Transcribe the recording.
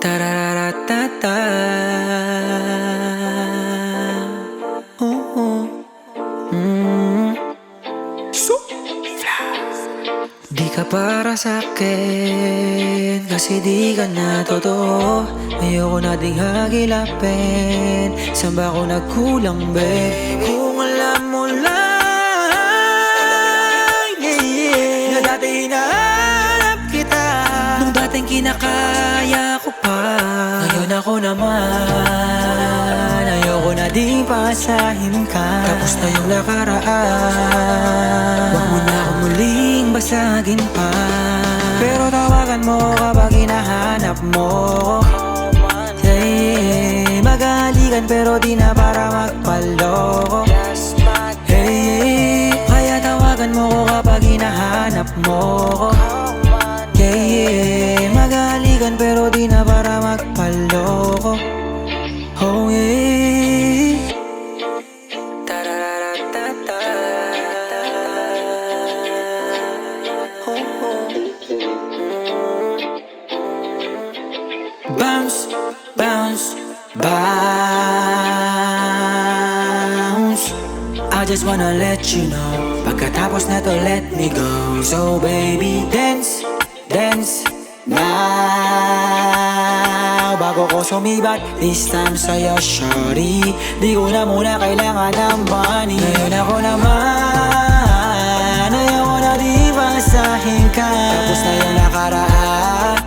Tararatata. Mm. Di ka para sa'kin, kasi di ka na totoo. Ayoko na ding hagilapin, saan ba ako nagkulang, babe? Kung alam mo lang, na dati hinahanap kita, nung dating kinakaya ko pa. Ngayon ako naman, ayoko na ding pasahin ka. Tapos na yung nakaraan, huwag mo na akong muling basagin pa. Pero tawagan mo kapag hinahanap mo ko. Hey, magalikan pero di na para magpaloko. Hey, kaya tawagan mo ko kapag hinahanap mo ko. Yeah, magalikan pero di na para magpaloko. Oh yeah. Tararatata. Bounce, bounce, bounce. I just wanna let you know, pagkatapos na to let me go. So baby, dance, dance now, bago ko sumibat. This time sa'yo, shorty, di ko na muna kailangan ng money. Ngayon ako naman, ayoko na di basahin ka. Tapos na yung nakaraan,